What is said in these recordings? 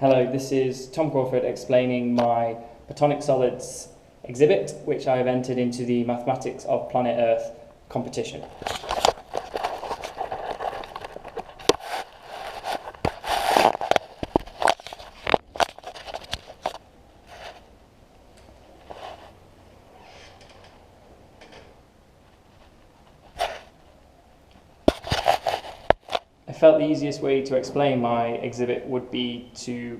Hello, this is Tom Crawford explaining my Platonic Solids exhibit, which I have entered into the Mathematics of Planet Earth competition. I felt the easiest way to explain my exhibit would be to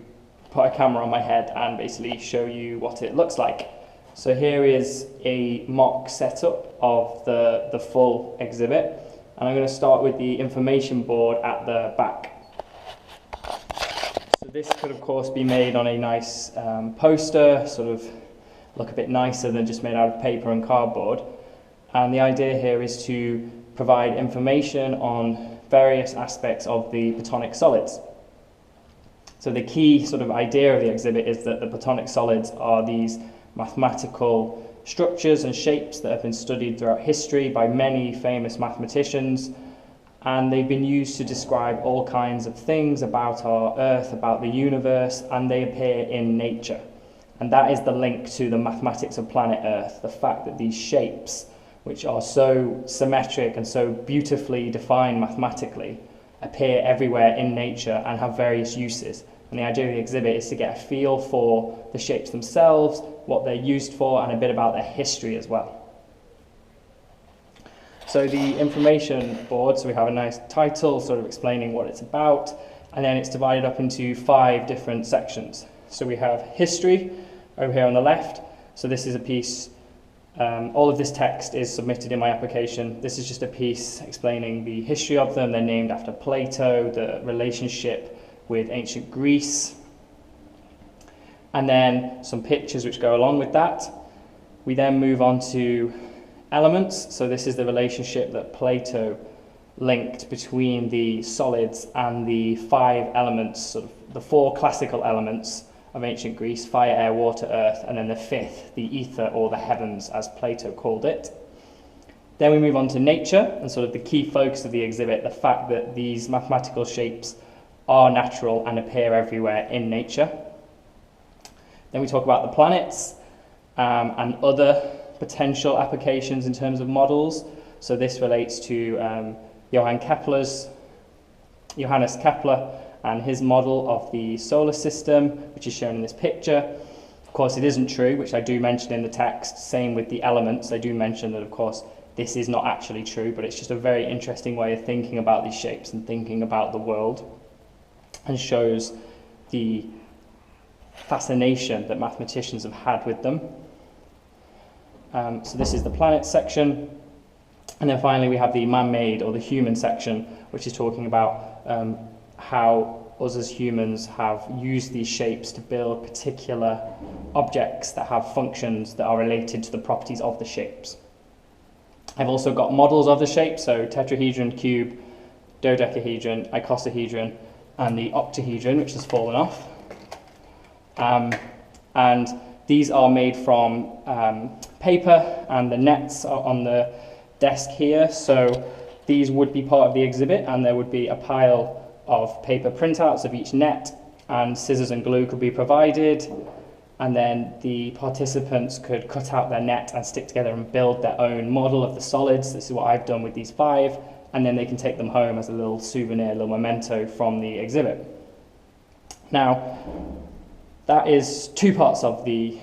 put a camera on my head and basically show you what it looks like. So here is a mock setup of the full exhibit, and I'm going to start with the information board at the back. So this could of course be made on a nice poster, sort of look a bit nicer than just made out of paper and cardboard. And the idea here is to provide information on various aspects of the Platonic solids. So the key sort of idea of the exhibit is that the Platonic solids are these mathematical structures and shapes that have been studied throughout history by many famous mathematicians, and they've been used to describe all kinds of things about our Earth, about the universe, and they appear in nature. And that is the link to the mathematics of planet Earth, the fact that these shapes, which are so symmetric and so beautifully defined mathematically, appear everywhere in nature and have various uses. And the idea of the exhibit is to get a feel for the shapes themselves, what they're used for, and a bit about their history as well. So the information board, so we have a nice title sort of explaining what it's about, and then it's divided up into 5 different sections. So we have history over here on the left. So this is a piece. All of this text is submitted in my application. This is just a piece explaining the history of them. They're named after Plato, the relationship with ancient Greece, and then some pictures which go along with that. We then move on to elements. So this is the relationship that Plato linked between the solids and the 5 elements, sort of the 4 classical elements of ancient Greece: fire, air, water, earth, and then the 5th, the ether, or the heavens, as Plato called it. Then we move on to nature, and sort of the key focus of the exhibit, the fact that these mathematical shapes are natural and appear everywhere in nature. Then we talk about the planets and other potential applications in terms of models. So this relates to Johannes Kepler and his model of the solar system, which is shown in this picture. Of course, it isn't true, which I do mention in the text. Same with the elements. I do mention that, of course, this is not actually true, but it's just a very interesting way of thinking about these shapes and thinking about the world, and shows the fascination that mathematicians have had with them. So this is the planet section. And then finally, we have the man-made or the human section, which is talking about how us as humans have used these shapes to build particular objects that have functions that are related to the properties of the shapes. I've also got models of the shapes, so tetrahedron, cube, dodecahedron, icosahedron, and the octahedron, which has fallen off. And these are made from paper, and the nets are on the desk here. So these would be part of the exhibit, and there would be a pile of paper printouts of each net, and scissors and glue could be provided, and then the participants could cut out their net and stick together and build their own model of the solids. This is what I've done with these 5, and then they can take them home as a little souvenir, a little memento from the exhibit. Now, that is 2 parts of the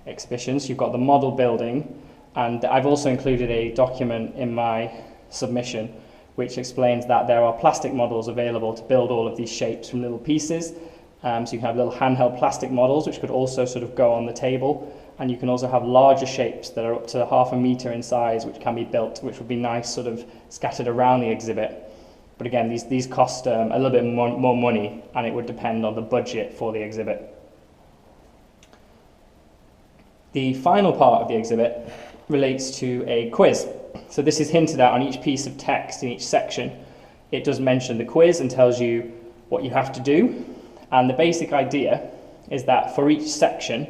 exhibition. So you've got the model building, and I've also included a document in my submission which explains that there are plastic models available to build all of these shapes from little pieces. So you can have little handheld plastic models which could also sort of go on the table, and you can also have larger shapes that are up to 0.5 meter in size which can be built, which would be nice sort of scattered around the exhibit. But again, these cost a little bit more money, and it would depend on the budget for the exhibit. The final part of the exhibit relates to a quiz. So this is hinted at on each piece of text in each section. It does mention the quiz and tells you what you have to do. And the basic idea is that for each section,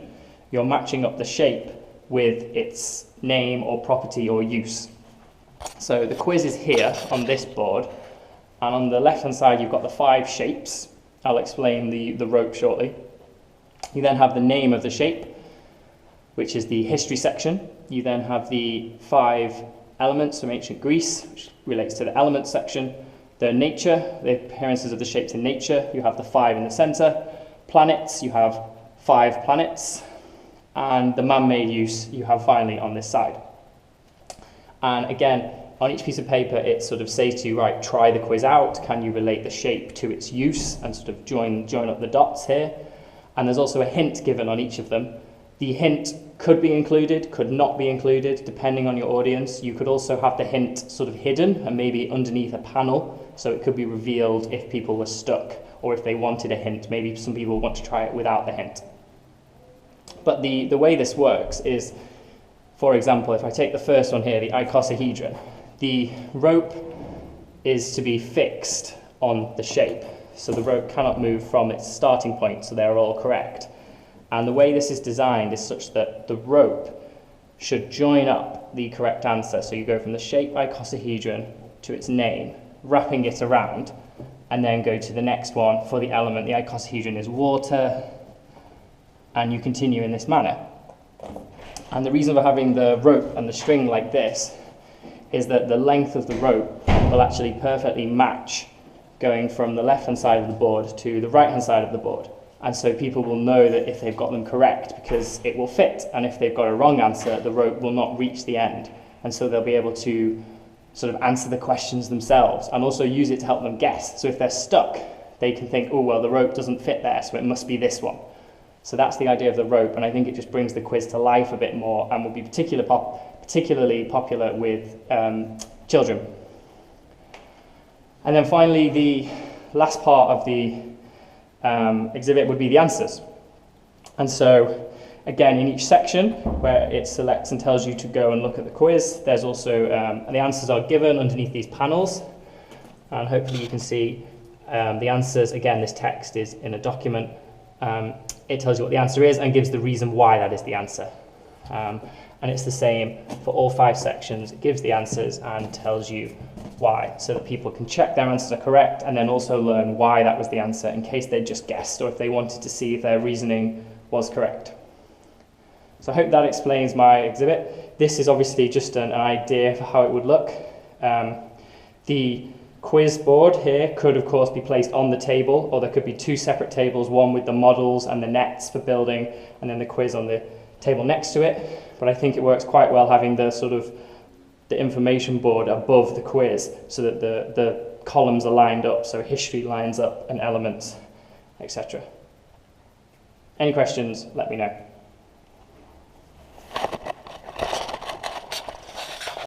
you're matching up the shape with its name or property or use. So the quiz is here on this board, and on the left-hand side, you've got the 5 shapes. I'll explain the rope shortly. You then have the name of the shape, which is the history section. You then have the 5 elements from ancient Greece, which relates to the elements section. The nature, the appearances of the shapes in nature. You have the 5 in the center. Planets, you have 5 planets. And the man-made use you have finally on this side. And again, on each piece of paper, it sort of says to you, right, try the quiz out. Can you relate the shape to its use and sort of join up the dots here? And there's also a hint given on each of them. The hint could be included, could not be included, depending on your audience. You could also have the hint sort of hidden and maybe underneath a panel, so it could be revealed if people were stuck or if they wanted a hint. Maybe some people want to try it without the hint. But the way this works is, for example, if I take the first one here, the icosahedron, the rope is to be fixed on the shape. So the rope cannot move from its starting point, so they're all correct. And the way this is designed is such that the rope should join up the correct answer. So you go from the shape icosahedron to its name, wrapping it around, and then go to the next one for the element. The icosahedron is water, and you continue in this manner. And the reason for having the rope and the string like this is that the length of the rope will actually perfectly match going from the left-hand side of the board to the right-hand side of the board. And so people will know that if they've got them correct, because it will fit, and if they've got a wrong answer, the rope will not reach the end. And so they'll be able to sort of answer the questions themselves and also use it to help them guess. So if they're stuck, they can think, oh, well, the rope doesn't fit there, so it must be this one. So that's the idea of the rope, and I think it just brings the quiz to life a bit more and will be particularly popular with children. And then finally, the last part of the exhibit would be the answers. And so, again, in each section where it selects and tells you to go and look at the quiz, there's also, the answers are given underneath these panels. And hopefully you can see the answers. Again, this text is in a document. It tells you what the answer is and gives the reason why that is the answer. And it's the same for all 5 sections. It gives the answers and tells you why, so that people can check their answers are correct and then also learn why that was the answer in case they just guessed or if they wanted to see if their reasoning was correct. So I hope that explains my exhibit. This is obviously just an idea for how it would look. The quiz board here could of course be placed on the table, or there could be 2 separate tables, one with the models and the nets for building and then the quiz on the table next to it. But I think it works quite well having the sort of the information board above the quiz so that the columns are lined up, so history lines up and elements, etc. Any questions, let me know.